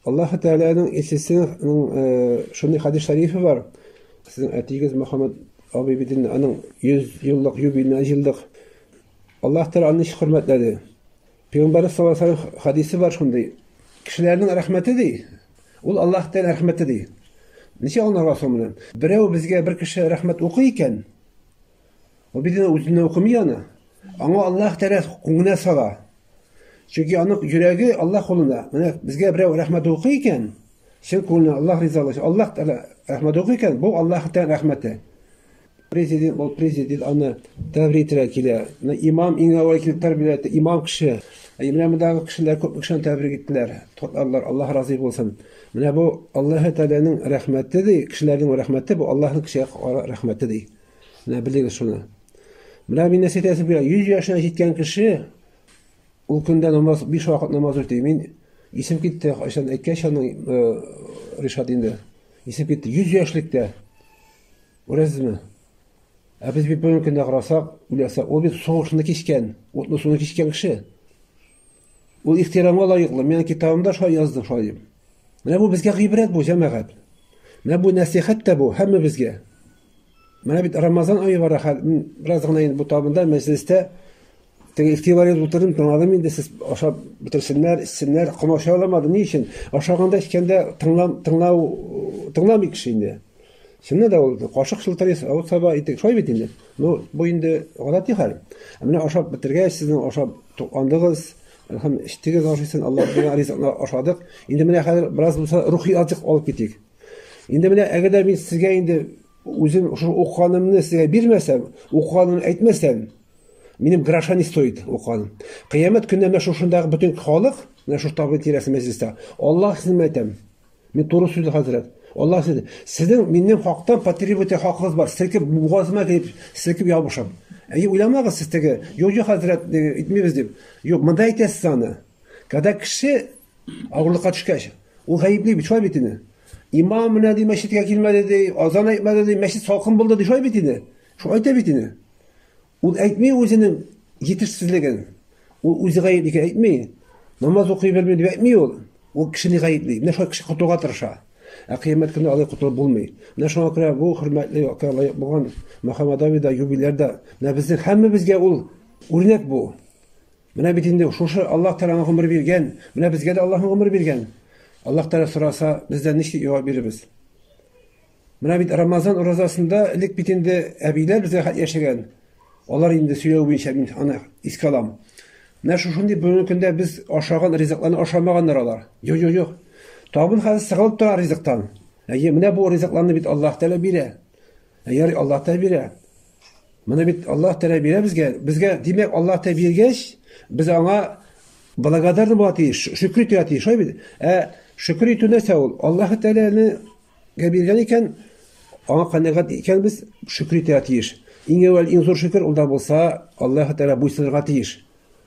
Аллаһ Тәгаләнең илчесенең шундый хадис шәрифе бар. Сезнең әтигез Мөхәммәд абый бит инде аның 100 еллык юбилейна җилдык. Аллаһ Тәгалә аны хөрмәтләде. Пәйгамбәр саллаллаһу алейһи ва саллям хадисе бар шундый. Кешеләрнең рәхмәте ди. Ул Аллаһ Тәгалә рәхмәте ди. Ничә аңларга соң моны? Берәү безгә бер кеше рәхмәт укый икән. Ул бит үзенә укымый аны. Аңа Аллаһ Тәгалә күңеленә сала. Чөнки аның йөрәге Аллаһ кулында. Менә безгә берәү рәхмәт укый икән, чын күңелне Аллаһ ризалыгы, Аллаһ Тәгалә рәхмәт укый икән, бу Аллаһ Тәгалә рәхмәте. Президент аны тәбрик итәргә килә. Имам иң әүвәл килеп тәрбияләде, имам кеше. Менә мондагы кешеләр күп кешене тәбрик иттеләр. Тотларлар, Аллаһ разый булсын. Менә бу Аллаһ Тәгаләнең рәхмәте ди, кешеләрнең рәхмәте, бу Аллаһның кешегә рәхмәте ди. Менә белегез шуны. Менә мин әйтәсем килә, 100 яшына җиткән кеше ул көндә намаз, 5 вакыт намаз укый. Мин исем китте, ашан әйткәч аның Ришат инде. Исем китте 100 яшьлектә. Уразмы? Ә без бит бүген көндә карасак, уйласак, ул бит сугышны кичкән, утны суны кичкән кеше. Ул ихтирамга лаеклы. Мен китабымда шулай яздым, шулай. Менә бу безгә гыйбрәт бу җәмәгать. Менә бу насихат та бу һәммә безгә. Менә бит Рамазан ае бар, бераз гына инде бу табында мәҗлестә теге ихтибар итеп утырдым, тыңладым инде сез ашап бетерсеннәр, исеннәр, комача аламады. Ни өчен? Ашаганда икәндә тыңламый кеше инде. Шуны да ул кашык шылтырыйс, ау саба итек, шулай бит инде. Ну, бу инде гадәти хәл. Менә ашап бетергәч, сезнең ашап тугандыгыз, һәм иштегез ашыйсын, Аллаһ биргән ризыкны ашадык. Инде менә хәзер бераз булса рухи азык алып китик. Инде менә әгәр мин сезгә инде үзем шу укганымны сезгә бирмәсәм, укганымны әйтмәсәм, минем гроша не стоит укганым. Кыямәт көндә менә шушындагы бүтән халык, менә шу табын тирәсе мәҗлестә, Аллаһ сезне әйтәм. Мин туры сүзле хәзрәт. Аллаһ сезне, сезнең минем хакта потребуете хакыгыз бар. Селкеп бугазыма килеп, селкеп ябышам. Уйламагыз сез теге, юк хәзрәт итмибез дип. Юк, монда әйтәсез аны. Когда кеше авырлыкка төшкәч, ул гаепли бит, шулай бит инде. Имам менә ди мәчеткә килмәде ди, азан әйтмәде ди, мәчет салкын булды ди, шулай бит инде. Шулай әйтә бит инде. Ул әйтми үзенең җитешсезлеген. Ул үзе гаепли әйтми. Намаз укый белми дип әйтми ул. Ул кешене гаепли. Менә шулай кеше котылга тырыша. Кыямәт көндә алай котылып булмый. Менә шуңа күрә бу хөрмәтле лаек булган Мөхәммәд Авида юбилярда менә безнең һәммәбезгә ул үрнәк бу. Менә бит инде шушы Аллаһ Тәгалә гомер биргән, менә безгә дә Аллаһ гомер биргән. Аллаһ Тәгалә сораса, бездән ничек җавап бирербез? Менә бит Рамазан уразасында элек бит инде әбиләр безгә хат яшәгән. Алар инде сөйләү буенча мин аны искә алам. Менә шушындый бүгенге көндә без ашаган ризыкларны ашамаганнар алар. Юк. Табын хәзер сыгылып тора ризыктан. Менә бу ризыкларны бит Аллаһ Тәгалә бирә. Яр Аллаһ Тәгалә бирә. Менә бит Аллаһ Тәгалә бирә безгә. Безгә димәк Аллаһ Тәгалә биргәч, без аңа благодарны була тиеш, шөкр итә тиеш, шулай бит. Шөкр итү нәрсә ул? Аллаһ Тәгаләне биргән икән, аңа канәгать икән без шөкр итә тиеш. Иң әүвәл иң зур шөкр улда булса, Аллаһ Тәгалә буйсынырга тиеш.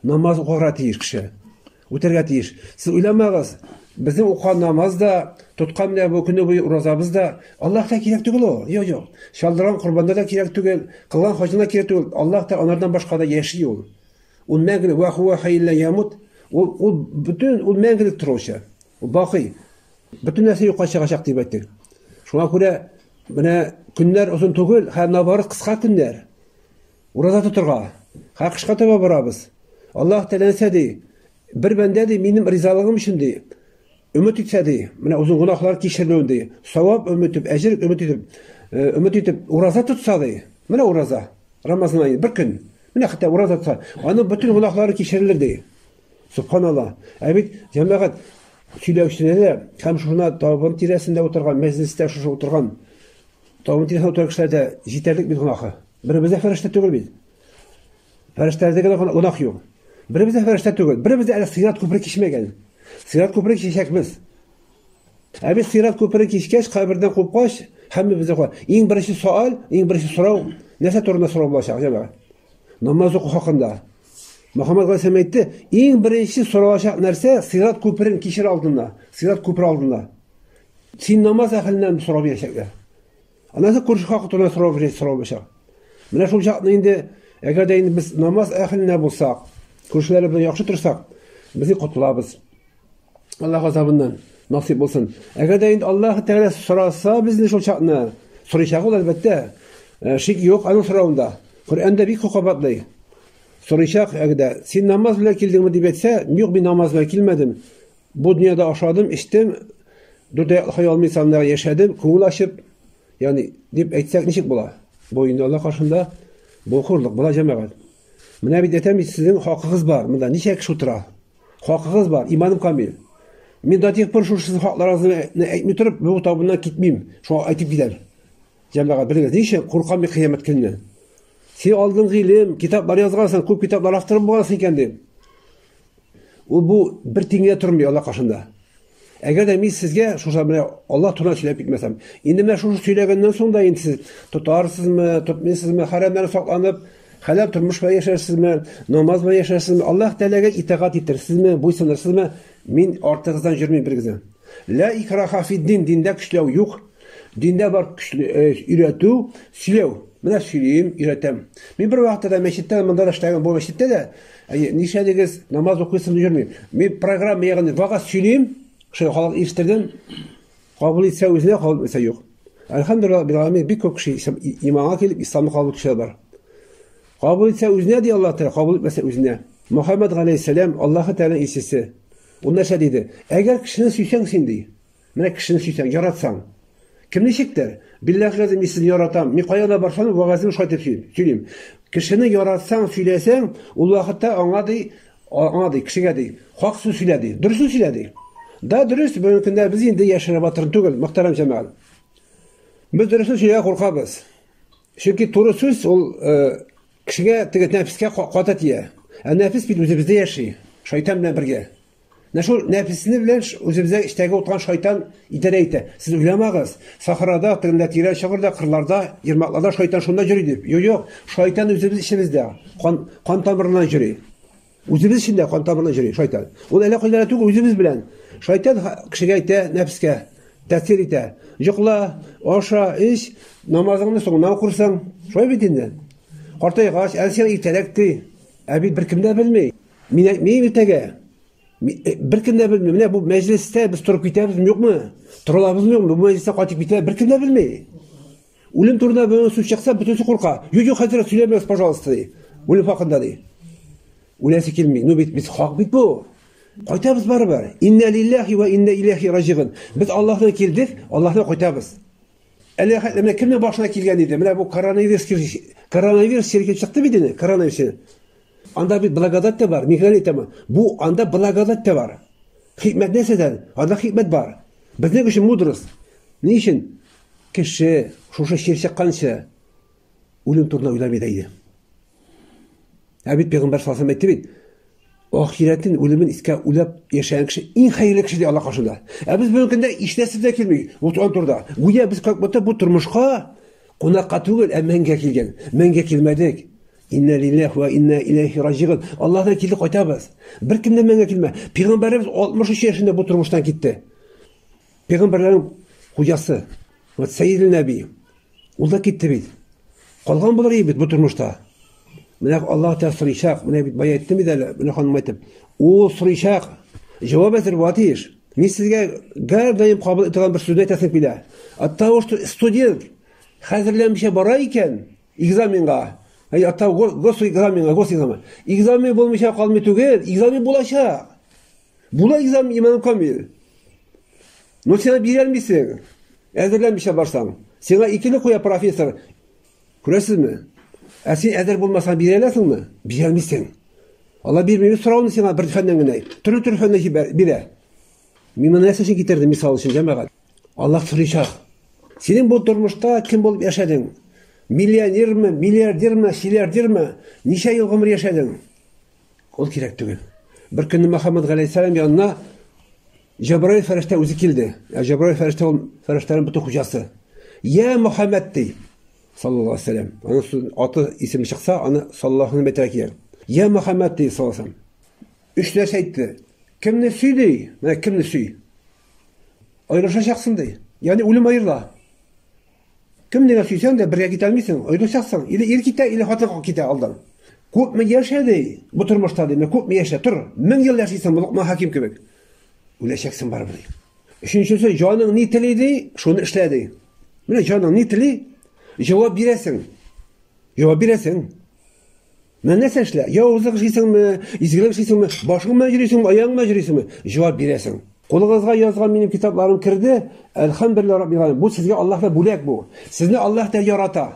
Намаз укырга тиеш кеше. Үтәргә тиеш. Сез уйламагыз. Безнең укыган намаз да, тоткан менә бу көне буе уразабыз да Аллаһка кирәк түгел ул. Юк. Шалдырган курбанда да кирәк түгел, кылган хаҗына кирәк түгел. Аллаһ та анардан башка да яши ул. Ул мәңгелек ва хува хайла ямут. Ул бүтән ул мәңгелек торучы. Ул бакый. Бүтән нәрсә юкка чыгачак дип әйттек. Шуңа күрә менә көннәр озын түгел, һәм набары кыска көннәр. Ураза тотырга. Кышка таба барабыз. Аллаһ Тәгалә ди, бер бәндә ди минем ризалыгым өчен ди. Өмет итсә ди, менә узын гынахлар кичерелүен ди. Савап өмет итеп, әҗер өмет итеп, ураза тотса ди. Менә ураза. Рамазан ае бер көн. Менә хәтта ураза тотса, аның бүтән гынахлары кичерелер ди. Субханаллах. Бит җәмәгать сөйләүчеләре һәм шуна табын тирәсендә утырган, мәҗлестә шушы утырган табын тирәсендә утырган кешеләрдә җитәрлек бит гынахы. Беребездә фәрештә түгел бит. Фәрештәләрдә гынах юк. Беребездә фәрештә түгел. Беребездә әле сират күпер кичмәгән. Сират күпер кичәкбез. Без сират күпер кичкәч, кабердән купкач, һәммәбез дә иң беренче суал, иң беренче сорау, нәрсә турында сорау булачак җәмәгать? Намаз уку хакында. Мөхәммәд галәйһиссәлам әйтте, иң беренче соралачак нәрсә сират күперен кичер алдында, сират күпер алдында. Син намаз әһленнән сорау бирәчәкләр. Анысы күрше хакы турында сорау бирәчәк. Менә шул чакны инде, әгәр дә инде без намаз әһленнән булсак, күршеләр белән яхшы торсак, без котылабыз. Аллаһ газабыннан. Nasip olsun. Eğer de indi Allah Teala sorasa bizni şol çağını soracak ol elbette. Şik yok onun soravında. Kur'an'da bir kokabatlay. Soracak eğer de sen namaz bile kildin mi diyetse yok bir namaz bile kilmedim. Bu dünyada aşadım, içtim. Dörde hayal insanlara yaşadım, kumul açıp yani deyip etsek nişik bula. Boyunda Allah karşında boğurluk bula cemaat. Mına bir detem sizin hakkınız var. Mına nişek şutra. Hakkınız var. İmanım kamil. Men da tek bir şu sizin haklarınızı etmey turup bu tabundan gitmeyim. Şu aytıp gider. Cemaat biliriz. Nişe korkan bir kıyamet gününe. Sen aldığın ilim, kitaplar yazgansan, köp kitaplar aktırıp boğansın kendin. O bu bir tengeye turmuyor Allah karşında. Eğer de biz sizge şu zaman Allah Teala söyleyip bitmesem, indi men şu söylegenden soň da indi siz tutarsızmı, tutmaysızmı, haramdan saklanıp halal turmuş ve yaşarsızmı, namaz ve yaşarsızmı, Allah Teala'ga itaat ettirsizmi, boysunırsızmı, men artıgızdan jürmey birgizem. La ikraha fi din, dinde güçlüğü yok. Dinde var üretü, sülev. Mena söyleyeyim, üretem. Men bir vaqtda meşitte mında işleyen bu meşitte de nişedigiz namaz okuyorsun jürmey. Men program ýagny vaga söyleyeyim. Şey halk iştirdim. Kabul etse özüne, kabul etse yok. Elhamdülillah bir alamin bir çok kişi imana gelip İslam'ı kabul kişiler var. Kabul etse özüne diye Allah Teala, kabul etmese özüne. Muhammed Aleyhisselam Allah'ı Teala'nın işçisi. Onlar şey dedi. Eğer kişinin süysen sen diye. Mene kişinin süysen, yaratsan. Kim neşiktir? Billahi lazım sizi yaratam. Mikayana barsanı vagazını şahit söyleyeyim. Kişini yaratsan, söylesen, Allah'ı Teala anladı, kişiye değil. Haksız söyledi, dürüstü söyledi. Da dürüst bugünkünde biz indi yaşana batırın tugul, muhterem cemaat. Biz dürüst söyleye korkabız. Çünkü toru söz ol kişiye nefiske qatat ye. Nefis bil özümüzde yaşay. Şeytan bilen birge. Şu nefisini bilen özümüzde iştege oturan şeytan idare ete. Siz uylamağız. Sahrada, tırnatira, şahırda, kırlarda, yirmaklarda şeytan şunda jürüdür. Yok. Şeytan özümüz işimizde. Kan tamirından jürü. Özümüz içinde kan tamirından jürü şeytan. O ele koylara tugul özümüz bilen. Şeytan kişiye ite, nefske tesir ite. Yıkla, aşağı, iş, namazını sonuna okursan, şöyle bitinden. Ortaya kaç, elsen irtelekti. Abi bir kimde bilmeyi. Miyim irtege? Bir kimde bilmeyi. Ne bu mecliste biz turup gitemiz mi yok mu? Turulabız mı yok mu? Bu mecliste kaçıp gitemiz. Bir kimde bilmeyi. Ölüm turuna böyle söz çıksa bütünsü korka. Yok hazır söylemiyoruz pajolista diye. Ölüm hakkında diye. Ölesi kilmeyi. No biz hak bit bu. Qaytabız barbar. İnne lillahi ve inne ileyhi raciun. Biz Allah'tan keldik, Allah'tan qaytabız. Mene kimnin başına kelgen idi? Mene bu koronavirus şirket çıktı bidini, koronavirus. Anda bir blagodat da var, Mikail tamam. Bu anda blagodat da var. Hikmet neseden? Anda hikmet var. Biz ne için muduruz? Ne için? Kişi, şuşa şir çıkkança ölüm turuna uylamaydı. Abid Peygamber sallallahu aleyhi ve sellem etti. Ahiretin, ölümün iske ulap yaşayan kişi en hayırlı kişi diye Allah karşında. Biz bugünkünde işlesiz de kelmeyi. Oturan turda. Güya biz kalkmatta bu turmuşka konakka tugul, menge kelgen. Menge kelmedik. İnne lillahi ve inne ileyhi raciun. Allah'tan keldik qaytabız. Bir kimden menge kelme. Peygamberimiz 63 yaşında bu turmuştan gitti. Peygamberlerin hocası. Seyyid-i Nebi. O da gitti biz. Kalgan bular iyi biz bu turmuşta. Mene Allah Teala soruşak, mene bit bayan ettim de mene hanım aytım. O soruşak cevap etir vatiş. Men sizge gar daim kabul etilen bir söz aytasın bile. Hatta o student hazırlanmışa bara iken egzamanga. Hatta gos egzamen. Egzamen bolmuşa kalmay tugel, egzamen bulaşa. Bula egzamen imanım kamil. No sen birer misin? Hazırlanmışa barsan. Sana ikili koya profesör. Kurasız mı? Sen ezer bulmasan bireylesin mi? Bireymişsin. Allah birbirimiz soralım sana bir fenden güney. Türlü fendeki bire. Mimana neyse için getirdim misal için cemaat. Allah soracak. Senin bu durmuşta kim bulup yaşadın? Milyoner mi, milyarder mi, şilyarder mi? Neçe yıl ömür yaşadın? Ol kerek tügül. Bir günü Muhammed Aleyhisselam yanına Cebrail ferişte özü kildi. Cebrail feriştenin bütün hocası. Ya Muhammed dey. Sallallahu aleyhi ve sellem. Onun atı ismi çıksa onu sallallahu aleyhi ve sellem. Ya Muhammed dey sallallahu aleyhi ve sellem. Üç ders etti. Kimni süy dey? Kimni süy? Ayrışacaksın dey. Yani ölüm ayırla. Kimni süysen de birge gitelmişsin. Ayrışacaksın. İli erkite, ili hatın kite aldan. Köp mi yaşa dey? Bu turmuşta dey. Köp mi yaşa? Tur. 1000 yıl yaşaysın. Bu lokma hakim köpek. Öleceksin barbar dey. Üçüncüsü, canın ne tileydi, şunu işledi. Mine canın ne tili, cevap biresin. Cevap biresin. Men ne seçle? Yavuzluk işleysin mi, izgilik işleysin mi, başın mı jüreysin mi, ayağın mı jüreysin mi? Cevap biresin. Kolunuzga yazgan benim kitaplarım kirdi. Elhamdülillah Rabbil Alemin. Bu sizge Allah'la bulak bu. Sizni Allah da yarata.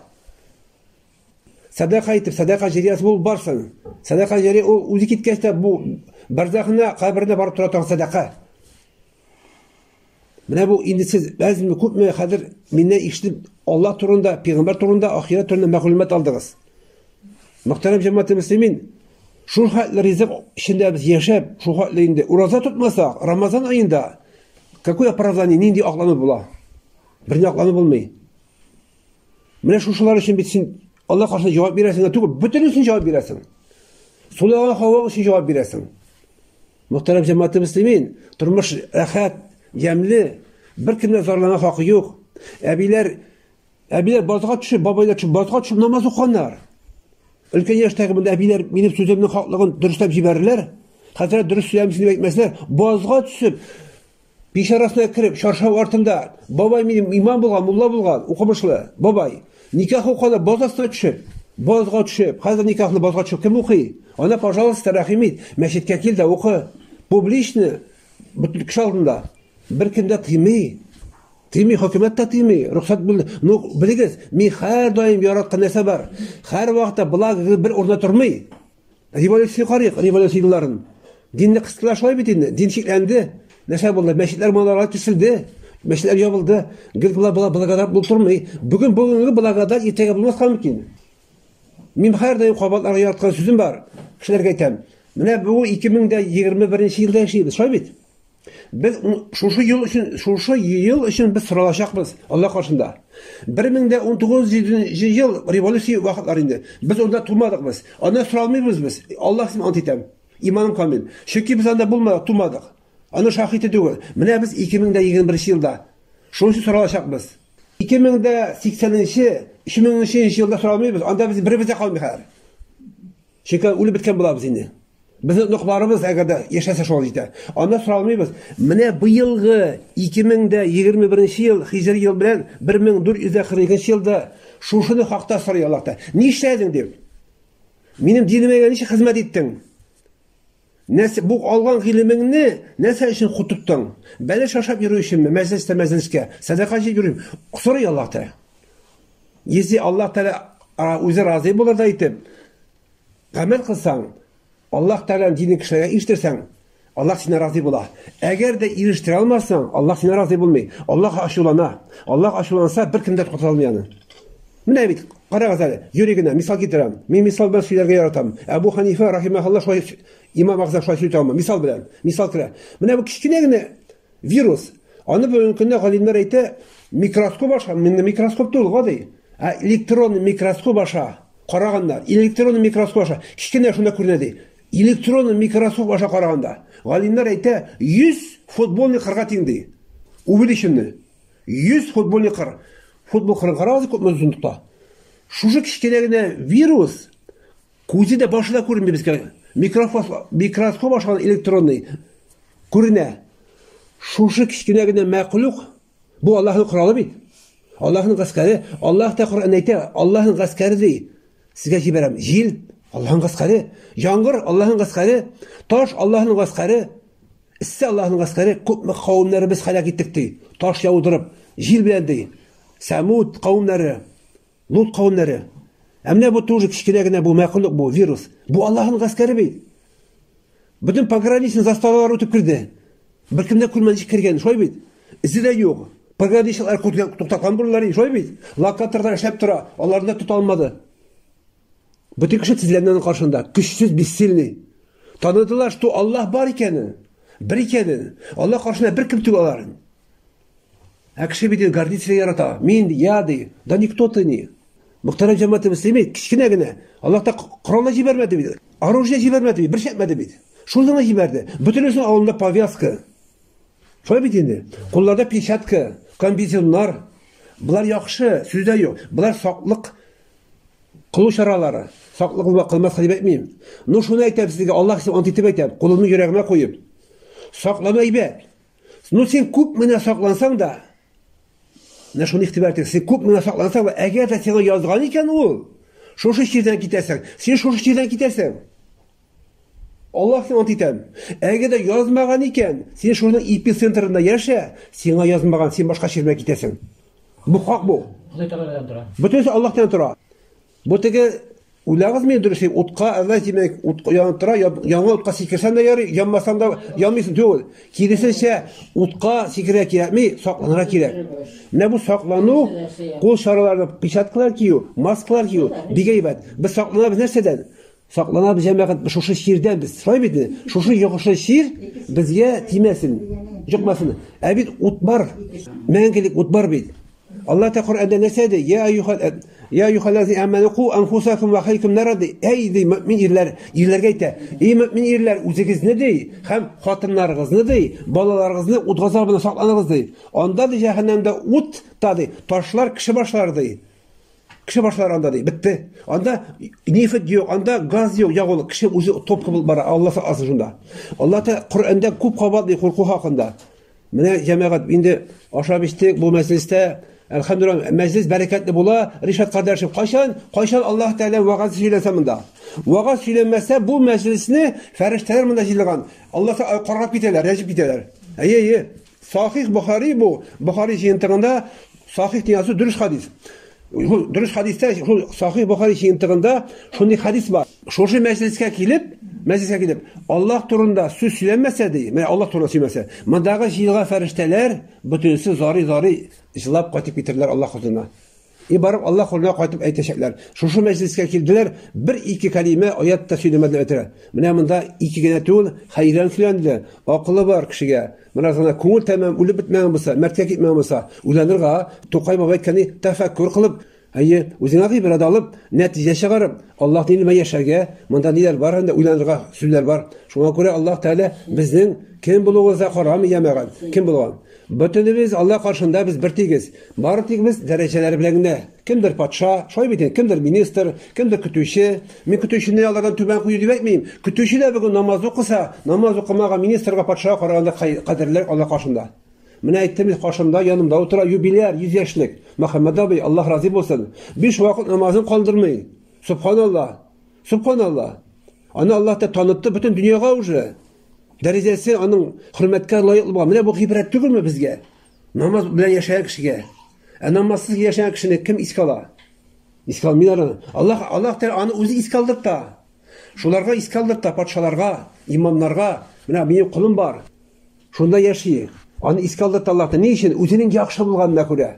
Sadaka etip, sadaka jariyası bul barsın. Sadaka jariya o uzi kitkeçte bu barzakına, kabrine barıp turatan sadaka. Mine bu indi siz bazı köp mü hadir minne işti Allah turunda, peygamber turunda, ahiret turunda maklumat aldınız. Muhterem cemaat-i müslimin, şu halde rizk içinde biz yaşayıp, şu halde uraza tutmasak, Ramazan ayında, какое оправдание, nindi aklanı bula? Birini aklanı bulmayı. Mine şuşular için bitsin, Allah karşısında cevap veresin, bütün için cevap veresin. Sulağı hava için cevap veresin. Muhterem cemaat-i müslimin, turmuş rahat, yemli, bir kimle zorlana hakkı yok. Ebiler bazığa düşüp, babaylar düşüp, bazığa düşüp namaz okanlar. Ülken yaştaki bunda ebiler benim sözümün haklılığını dürüstlep jiberirler. Hazret dürüst söylemişini bekmezler. Bazığa düşüp, bir arasına kirip, şarşav ortamda, babay benim imam bulgan, mulla bulgan, okumuşlu, babay. Nikah okanlar bazasına düşüp, bazığa düşüp, hazır nikahlı bazığa düşüp, kim okuy? Ona, пожалуйста, rahimit, meşitke kil de oku. Publişni, bütün kişi altında. Bir kimde tıymi, hükümet de tıymi, ruhsat bildi. Biligiz, men her daim yaratkan nese var. Her vaqtda bular bir orada turmay. Revolüsiya qarıyıq, revolüsiyaların. Dinni kısıtlaşmay bitindi, din şeklendi. Nese buldu, meşitler manalara tüsüldü, meşitler yapıldı. Gül bular kadar bulturmay. Bugün bular kadar irtega bulmaz kalmıkin. Men her daim qabatlarga yaratkan sözüm var. Kişilerge aytam. Mine bu 2021 yılda yaşayız, şoy bit. Biz şu yıl için biz sıralaşakmız Allah karşısında. 2019 yıl revolüsiya vakitlerinde biz orada tulmadık biz. Ona sıralmayız biz. Allah ismi antitem. İmanım kamil. Çünkü biz anda bulmadık, tulmadık. Ona şahit ediyoruz. Mine biz 2021 yılda şu için sıralaşakmız. 2080 yılda sıralmayız. Anda biz birimize kalmayız. Çünkü ölü bitken bulabız yine. Bizim noktalarımız eğer yaşasa şu olacak. Ondan soralmayız. Mine bu yılgı 2021 yıl, hicri yıl bilen 1442 yılda şunu hakta soruyor Allah'ta. Ne işledin diyor. Benim dinime niçin hizmet ettin? Bu algan ilimini nese için kututtun? Beni şaşap yürüyüşüm mü? Mecliste, sadakacı yürüyüm. Soruyor Allah'ta. Yezi Allah Teala özü razı bular da etip, amel kılsan, Allah Teala'nın dini kişilere iştirsen, Allah seni razı bular. Eğer de iliştir almazsan, Allah seni razı bulmayı. Allah aşılansa bir kimde tutalmayanı. Mine bit, Qara Gazali, yüreğine misal getirem. Men misal ben şeylerge yaratam. Ebu Hanife rahimahullah şoy, İmam Azam şoy söyleyeceğim. Misal bilen, misal kire. Mine bu kiçkinegine virüs. Onu bugünkünde galimler aytı, mikroskop aşa, mende mikroskop değil, gadi. Elektron mikroskop aşa. Qaraganda, elektron mikroskop aşa. Kiçkine şunda ko'rinadi. Elektron mikroskop aşa qaraganda. Galimler aytı 100 futbolni qirga tengdi. U bilishimni. 100 futbolni qir. Futbol qirg'arazi ko'p uzunlikda. Şu kichkinagina virus ko'zida boshida ko'rinmaydi bizga. Mikroskop aşan elektronni ko'rina. Şu kichkinagina maqluq bu Allohning quroli bit. Allohning askari, Allah da Qur'on aytadi, Allohning askari dey. Sizga jibaram. Jil Allohning askari, yomg'ir Allohning askari, tosh Allohning askari, issa Allohning askari. Ko'p qavmlari biz halok etdik dey. Tosh yog'dirib, jil bilan dey. Samud qavmlari, Lut qavmlari. Amna bu тоже kichkinagina bu maqluq bu virus. Bu Allohning askari bit. Bütün pogranichni zastavlar o'tib kirdi. Bir kimda ko'rmanchi kirgan, shoy bit. Izida yo'q. Pogranichlar to'xtatgan bularni shoy bit. Lokatorda ishlab tura, ularni tuta olmadi. Bütün kişi sizlerden karşında güçsüz, bessizliği. Tanıdılar ki Allah var ikeni, bir ikeni. Allah karşısında bir kim tuğaların. Akşi bir de gardisiyle yarata. Min, yadı, da nikto tini. Muhterem cemaat-i müslümin, kichkinagina. Allah da Kur'an'la jibermedi bir. Arujya jibermedi bir şey etmedi bir. Şuradan jiberdi. Bütün üstüne alnında pavyaska. Şöyle bitindi. Kollarda peşatka, kombizyonlar. Bunlar yaxşı, sözde yok. Bunlar saqlık qılıu şaraları. Saqlık qılmaz qilib aytmayım. No şunu aytayım sizga, Allah size antitip aytayım. Qo'limni yuragimga qo'yib. Saqlama ibat. Ну сен күп менә саклансаң да, менә шуны игътибар итегез, сен күп менә саклансаң да, әгәр дә сиңа язган икән ул, шушы җирдән китәсең, сен шушы җирдән китәсең. Аллаһ сиңа ант итәм. Әгәр дә язмаган икән, сен шуның эпицентрында яшә, сиңа язмаган, сен башка җиргә китәсең. Бу хак бу. Худай Тәгаләдән тора. Бөтенсе Аллаһтан тора. Бу теге уйлагыз мен дөрес, утка Алла димәк, утка янып тора, яңа утка сикерсәң дә ярый, янмасаң да янмыйсың түгел. Киресенчә, утка сикерә кирәкми, сакланырга кирәк. Менә бу саклану, кул шараларны печаткалар кию, маскалар кию, бик әйбәт. Без сакланабыз нәрсәдән? Сакланабыз җәмәгать шушы ширдән без. Шулай бит? Шушы йогышы шир безгә тимәсен, җыкмасын. Ә бит ут бар. Мәңгелек ут бар бит. Allah ta Kur'an'da ne söyledi? Ya yuhallazi amanu qu anfusakum wa ahlikum nar di. Ey mümin irlerge aytdi. Ey mümin irler, o'zingizni dey, ham xotinlaringizni dey, bolalarıngizni o't g'azobidan saqlaning'iz dey. Onda da jahannamda o't tadi, toshlar kishi boshlari dey. Kishi boshlari onda dey. Bitti. Onda nefit yo'q, onda gaz yo'q, yog'li kishi o'zi top qilib bora. Alloh saqlasin shunda. Alloh ta Qur'onda ko'p qavatli qo'rquv haqida. Mana jamoat endi oshab ichdik bu majlisda. Elhamdülillah meclis bereketli bula. Rişat kardeşim kaçan Allah Teala vaaz söylese mında. Vaaz söylenmezse bu meclisini ferişteler mında jilgan. Allah'a qarab biteler, recib biteler. İyi. Sahih Bukhari bu. Bukhari jeyintiginde sahih diyası dürüst hadis. Dürüst hadiste Sahih Bukhari jeyintiginde şunday hadis var. Şoşu meclisке kilip Allah turunda söz söylenmese deyim. Yani Allah turunda söylemese. Mındağı jilga ferişteler bütünüsü zari jilab qaytib ketirdiler Allah huzuruna. Barıp Allah huzuruna qaytib aytacaklar. Şoşu meclisке kildiler bir-iki kelime ayette söylemediler ötürü. Mına mında iki gene tül hayran söylendiler. Akıllı var kişiye. Mına sana ko'ngil tamam o'lib bitmagan bo'lsa, martga ketmagan bo'lsa, ulanirga To'qay bobo aytgani tafakkur qilib, o'zingga ibrat olib, natija chiqarib, Allohning nima yashaga, munda nelar bor, endi o'ylanirga so'zlar bor. Shunga ko'ra Alloh taolo bizning kim bo'lug'imizga qarami yamagan, kim bo'lgan. Bütünümüz Allah qarşında biz bir tegiz. Bari tegimiz darajalar bilan ne? Kimdir podsho, shoy bitin, kimdir ministr, kimdir kütüşü. Men kütüşünü Allahdan tuban qo'yib demayman. Kütüşülar bugun namoz o'qisa, namoz o'qimagan ministrga podsho qaraganda qadrlar Allah qarşında. Meni aytdim, qarşımda, yanımda o'tira yubilyar 100 yoshlik Muhammad abi Allah razı bo'lsin. 5 vaqt namozini qoldirmay. Subhanallah. Subhanallah. Ana Allah da tanıttı bütün dunyoga уже. Derecesi onun hürmetga loyiq bo'lgan. Mana bu ibrat tugilmi bizga? Namoz bilan yashagan kishiga. Namozsiz yashagan kishini kim iskala? İskalmaylar. Allah Teala onu o'zi iskaldirdi. Shularga iskaldirdi, podsholarga, imomlarga. Mana mening qulim bor. Shunda yashay. Onu iskaldirdi Allohdan. Ne için? O'zining yaxshi bo'lganına ko'ra.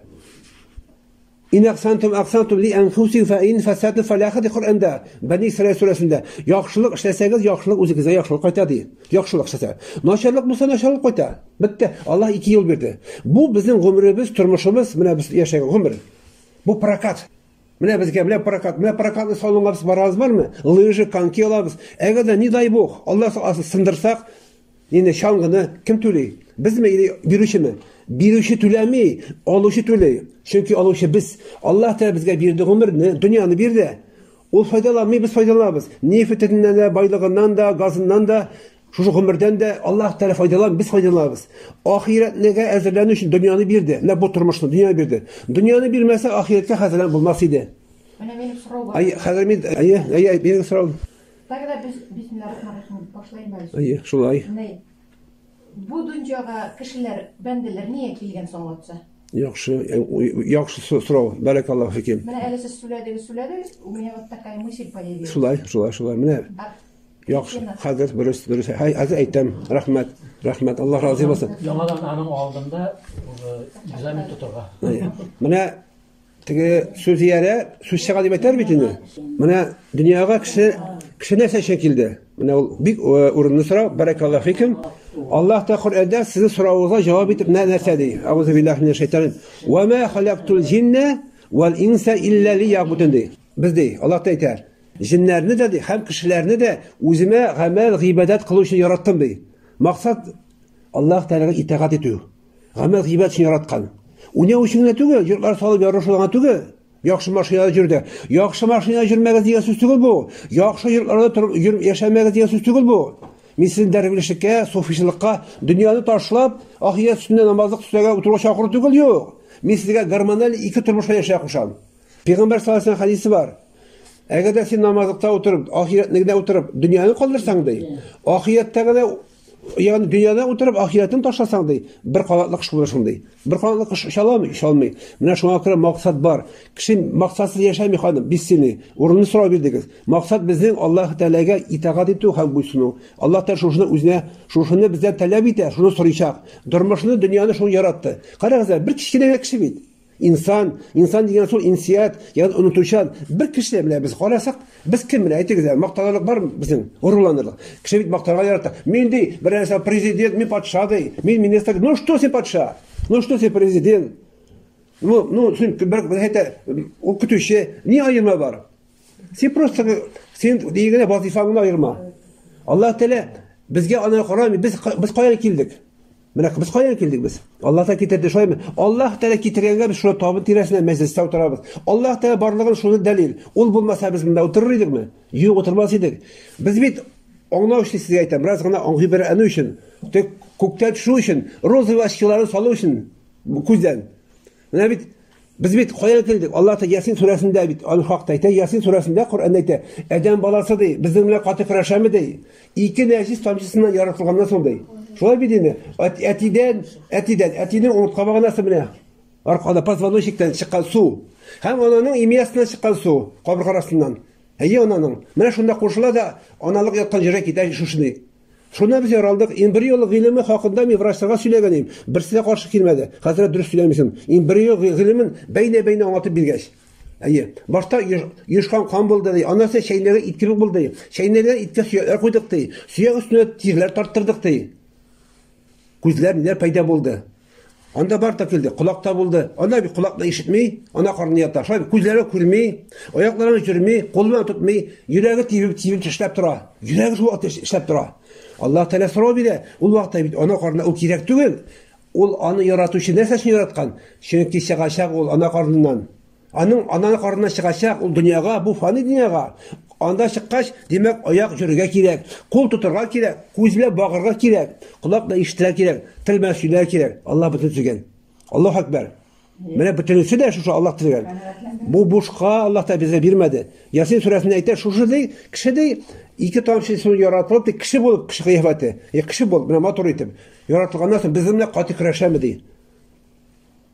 İn aqsantum li anfusikum fa in fasadu falaqad Qur'onda Bani İsrail surasida yaxshilik ishlasangiz yaxshilik o'zingizga yaxshilik qaytadi. Yaxshilik ishlasa. Nosharlik bo'lsa nosharlik qayta. Bitta Alloh 2 yo'l berdi. Bu bizning umrimiz, turmushimiz, mana biz yashagan umr. Bu prokat. Mana bizga prokatni solingan biz boramiz bormi? Lyji, konki olamiz. Agarda ne day Bog, Alloh asl sindirsak, endi shong'ini kim to'laydi? Bizmi beruvchimi? Beruvchi to'lamay, oluvchi to'laydi. Chunki oluvchi biz. Alloh Taolo bizga berdi umrni, dunyoni berdi. O faydalanmay biz faydalanamiz. Neftinden de, baylig'idan da, gazidan da, şu umrdan da Alloh Taolo faydalanib, biz faydalanamiz. Oxiratga hazırlanish uchun dunyoni berdi. Ne bu turmushni dunyoni berdi. Dunyoni bermasa oxiratga hazırlan bo'lmas edi. Mana mening so'rovim bor. Hozir men mening so'rovim. Bag'da biz bismillahirrohmanirrohim boshlaymiz. Shulay. Bu dunyoga kishilar, bandalar niye kelgan so'ng'atsa? Yaxshi so'rov. Barakallohu fikim. Mana hali siz so'ladingiz, u menga такая мысль появилась. Shulay. Mana yaxshi. Hozir durust. Hozir aytdim. Rahmat. Alloh rozi bo'lsin. Yamadan aning oldinda zamin tuturga. Mana tege so'ziyara so'z chiqadi deb aytar bitini. Mana dunyoga kishi narsa shekilde. Mana big o'rinli so'rov. Barakallohu fikim. Allah da Qur'onda sizning so'rovingizga javob etib narsa deydi. Auzu billahi minash shaytonir. Va ma xalaqtul jinna val insa illa liya'budun deydi. Biz deydi. Alloh da aytar. Jinlarni dedi, ham kishilarni de o'zime amal, g'ibodat qilish uchun yaratdim deydi. Maqsad Alloh Taolaga itoat etish. Amal, g'ibodat uchun yaratgan. Uni uchun tugul, yurtlar solib yorishgan tugul. Yaxshi mashinada yurdi. Yaxshi mashinada yurmagan degan so'z tugul bu. Yaxshi yurtlarda turib yashamagan degan so'z tugul bu. Мен сіздің дәрвишlikке, суфишылыққа, дүнияны ташлап, ахирет үстінде намаздық түстәгә отыруға шақыру түгел, юк. Мен сізге гормональ ике тормышка яшәп кушам. Пәйгамбәр саллаллаху алейхи хадисе бар. Әгәр дә син намазлыкта утырып, ахиретне утырып, дөньяны калдырсаң ди, ахиреттә генә, ягъни дөньяда утырып, ахиретне ташласаң ди, бер калатлык эш булыр шундый. Бер калатлык эш ишаламый, ишалмый. Менә шуңа күрә максат бар. Кеше максатсыз яшәми ханым, без сине урынны сорап бирдегез. Максат безнең Аллаһ Тәаләгә итагать итү һәм буйсыну. Аллаһ Тәала шушыны үзенә, шушыны бездән таләп итә, шуны сорыйчак. Тормышны, дөньяны шуны яратты. Карагыз, бер кичкенә кеше бит. İnsan degen сол инсият, ягъни унутучан бер кеше белән без карасак, без кем белән әйтегез, мактаналык бармы безнең? Горурланырлык. Кеше бит мактарга ярата. Мен ди, берәрсе президент, мен патша ди, мен министр. Ну что син патша? Ну что син президент? Ну, син бер әйтә, ул көтүче, ни аерма бар? Син просто син дигән вазифаңны аерма. Аллаһ Тәала безгә аны карамый, без каян килдек? Менә без каян килдек без? Аллаһ Тәала китерде шулаймы? Аллаһ Тәала китергәнгә без шуны табын тирәсенә мәҗлестә утырабыз. Аллаһ Тәала барлыгын шуны дәлил. Ул булмаса без монда утырыр идекме? Юк, утырмас идек. Без бит аңлау өчен сезгә әйтәм, бераз гына аңгый бер әнү өчен, тек күктә төшү өчен, розовый очкиларын салу өчен күздән. Менә бит biz bit каян килдек? Аллаһ Тәала Ясин сүрәсендә бит аны хакта әйтә, Ясин сүрәсендә Коръән әйтә. Адәм баласы ди, безнең белән каты көрәшәме ди? Ике нәҗис тамчысыннан яратылганнан соң ди. Шулай бит инде. Әтидән унутка баганасы менә. Аркада позвоночниктан чыккан су. Һәм ананың имиясеннән чыккан су, кабырга арасыннан. Әйе ананың. Менә шунда кушыла да аналык яткан җиргә китә шушыны. Шуны biz яралдык. Эмбриолог гыйлеме хакында мен врачларга сөйләгән идем. Берсе дә каршы килмәде. Хәзрәт дөрес сөйләмисең. Эмбриолог гыйлемен бәйнә аңлатып биргәч. Әйе. Башта ешкан кан булды ди. Анасы шәйнәгә иткелек булды. Шәйнәгә иткә сөякләр куйдык ди. Сөяк өстенә тирләр тарттырдык ди. Күзләр ниләр пайда булды. Анда бар та килде. Кулакта булды. Анда бит кулакны ишетми, ана карны ята. Шулай күзләре күрми, аякларын җөрми, кулын тотмый, йөрәге тибеп эшләп тора. Йөрәге шул эшләп тора. Аллаһ Тәала сорау бирә. Ул вакытта бит ана карнына ул кирәк түгел. Ул аны яратучы нәрсәсен яраткан? Чөнки чыгачак ул ана карныннан. Аның ана карнына чыгачак ул дөньяга, бу фани дөньяга. Анда чыккач, димәк, аяк җөргә кирәк, кул тутырга кирәк, күзләп багырга кирәк, колак белән ишетергә кирәк, тел белән сөйләргә кирәк. Аллаһ бөтен сөйгән. Аллаһу акбар. Менә бөтенесе дә шушы Аллаһ тиргән. Бу бушка Аллаһ та безгә бирмәде. Ясин сүрәсендә әйтә, шушы ди, кеше ди, ике тамчы су яратылып, кеше булып, кеше кыяфәте. Кеше булып, менә матур итеп яратылганнан соң безнең белән каты көрәшәме ди.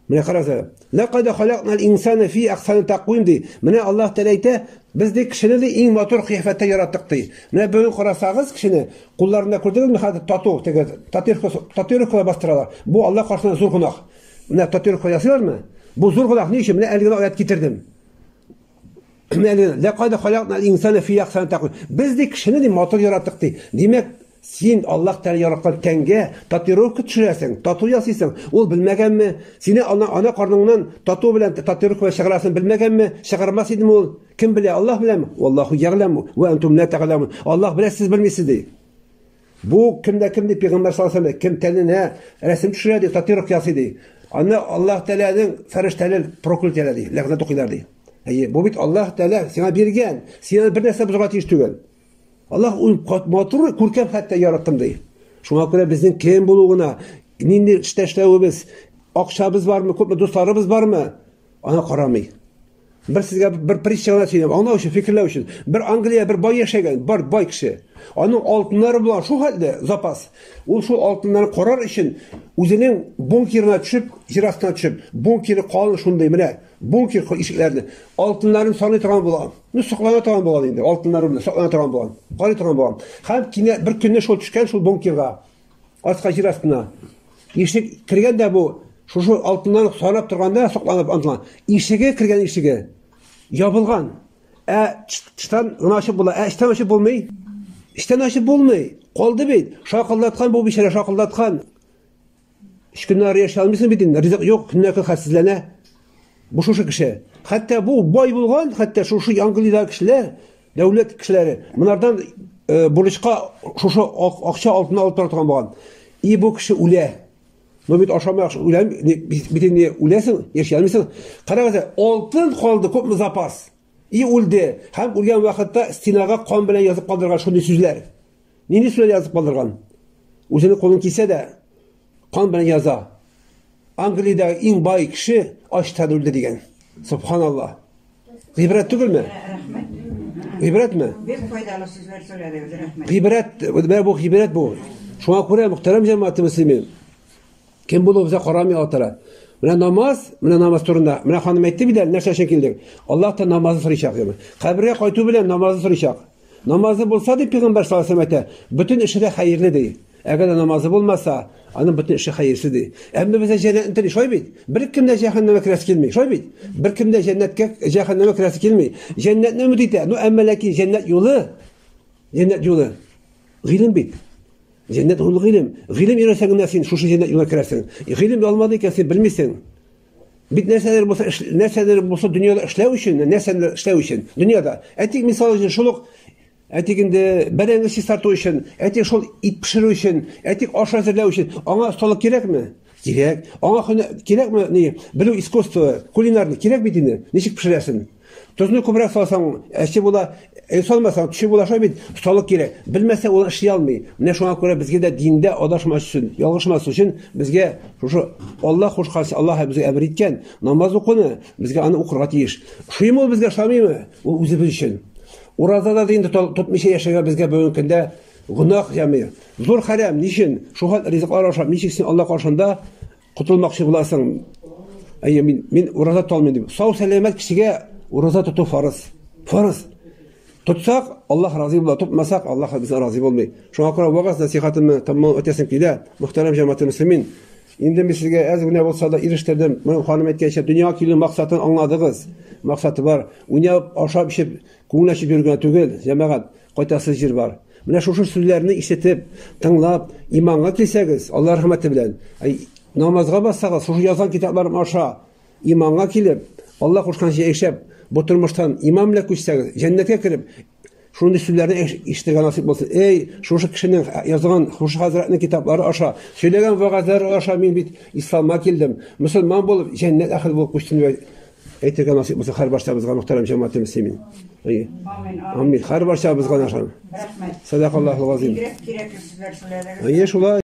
Менә караса, лaqad халакнал инсана фи ахсани тaqwim ди. Менә Аллаһ Тәала әйтә, без ди кешене ди иң матур кыяфәттә яраттык ди. Менә бүген карасагыз кешене кулларында күрдегезме хәзер татуировка бастыралар. Бу Аллаһ каршысында зур гынах. Менә татуировка ясыйлармы? Бу зур гынах ни өчен? Менә әлеге аят китердем. Менә лaqad халакнал инсана фи ахсани тaqwim. Без ди кешене ди матур яраттык ди. Димәк, син Аллаһ Тәала яраткан тәнгә татуировка төшерәсең, тату ясыйсың. Ул белмәгәнме? Сине ана карныңнан тату белән татуировка чыгарасын белмәгәнме? Чыгармас идеме ул? Кем белә? Аллаһ беләме? Валлаһу яғләму ва антум ла тәғләмун. Аллаһ белә, сез белмисез ди. Бу кемдә кем ди? Пәйгамбәр саллаллаһу алейһи ва сәлләм кем тәненә рәсем төшерә ди, татуировка ясый ди. Аны Аллаһ Тәаләнең фәрештәләр проклятияләр ди, ләгънәт укыйлар ди. Әйе, бу бит Аллаһ Тәалә сиңа биргән. Сиңа бер нәрсә бузга тиеш түгел. Аллаһ матур күркәм хәтта яраттым ди. Шуңа күрә безнең кем булуына, нинди эшләүебез, акчабыз бармы, күпме дусларыбыз бармы? Аны карамый. Бер сезгә бер притчаны сөйләп, аңлау өчен, фикерләү өчен. Бер Англия бер бай яшәгән, бай кеше. Аның алтыннары булган шул хәлдә запас. Ул шул алтыннарны карар өчен үзенең бункерына төшеп, җир астына төшеп, бункеры калын шундый менә, бункер ишекләрне, алтыннарын саный торган булган. Ну саклана торган булган инде, алтыннары белән саклана торган булган. Карый торган булган. Һәм кинә бер көнне шул төшкән шул бункерга, астка җир астына. Ишек кергәндә бу шушы алтыннарны санап торганда сакланып антылган. Ишеге кергән ишеге ябылган. Чытан гына ачып була, иштан ачып булмый. İşten açıp bulmay. Kaldı bit. Şakıldatkan bu bir şeyler şakıldatkan. 3 günler yaşalmışsın bidin. Rızık yok. Künneki hassizlene. Bu şu kişi. Hatta bu boy bulgan, hatta şu Angliyada kişiler, devlet kişileri. Bunlardan buluşka şu akça altına alıp taratan bulgan. İyi bu kişi ule. No bit aşamaya ule. Bitin niye ulesin? Yaşayalmışsın. Karagazı altın kaldı. Köp mü zapas? İyi öldü. Hem ölgen vakitte istinaga kan bilen yazıp kaldırgan şunu sözler. Nini süre yazıp kaldırgan. Өзінің қолын кисе де, қан білен яза. Angliyada en bay kişi açtan öldü деген. Subhanallah. Gıybret değil mi? Gıybret mi? Bir faydalı sözler söyledi. Rahmet. Gıybret, bu gıybret bu. Şuna göre muhterem cemaat-i müslimin. Kim bunu bize koramıyor altara? Mine namaz turunda. Mine hanım etti bile ne şekilde. Allah da namazı soracak. Kabre kaytu bile namazı soracak. Namazı bulsa da Peygamber sallallahu aleyhi ve sellem bütün işi de hayırlı değil. Eğer namazı bulmasa, onun bütün işi hayırsız değil. Ama bize cennetten şöyle bit. Bir kimde cehenneme kirası gelmiyor. Şöyle bit. Bir kimde cehenneme kirası gelmiyor. Cennet ne müdite? No emmeleki cennet yolu. Cennet yolu. G'ilim bit. Cennet yolu g'ilim. G'ilim yürüsen nesin? Şu cennet yoluna kirasın. G'ilim olmadı ki sen bilmişsin. Bit neseler bulsa dünyada işlev için, neseler işlev için. Dünyada. Etik misal için şuluk. Etikinde berengisi sartı için, etik şol it pişiru için, etik aş hazırlağı için, ona ustalık gerek mi? Gerek. Ona gerek mi? Ne? Bilu iskustvo, kulinarlı gerek mi dini? Neşik pişiresin? Tuzunu kubrak salsan, eşi bula, salmasan, tüşü bula şöyle bir ustalık gerek. Bilmezse onu işi almıyor. Ne şu an göre bizge de dinde adaşması için, yalgışması için bizge şu Allah hoş kalsın, Allah bize emretken namaz okunu, bizge anı okurgat yiyiş. Şuyum o bizge şamı mı? O üzü biz için. Urazada deyince tutmuşa yaşayan bizge bugünkünde günah yemiyor. Zor haram, niçin? Şu hal rizıklar aşağı, niçin Allah karşında kutulmakçı bulasın. Min urazat olmayayım. Sağ selamet kişiye urazat tutu farz. Farz. Tutsak Allah razı olur, tutmasak Allah bize razı olmuyor. Şu an kadar vaaz nasihatımı tamam ötesin ki de muhterem cemaat-i müslimin. İndi biz sizge az ne olsa da iriştirdim. Ben hanım etkileşip dünya kirli maksatını anladınız. Maksatı var. Unya aşağı bir şey konulaşıp yürüyen tügel. Cemaat koytasız yer var. Mine şu sözlerini işitip, tınlap, imana kilseniz, Allah rahmeti bilen. Namazga bassanız, şu yazan kitaplarım aşağı, imana kilip, Allah koşkanca eşep, bu turmuştan imamla küçseniz, cennete kirip, şunun sözlerini işittiğine nasip olsun. Ey, şu kişinin yazılan, şu hazretinin kitapları aşağı, söylegen vaazları aşağı, min bit İslam'a kildim. Müslüman bolup, cennet ahil bolup küçtün ve eğitirge nasip olsun. Har başlamızga muhterem cemaat-i müslimin. Amin. Amin. Har başlamızga naşan. Rahmet. Sadakallahu azim. Gerekli sözler söyledi. Şula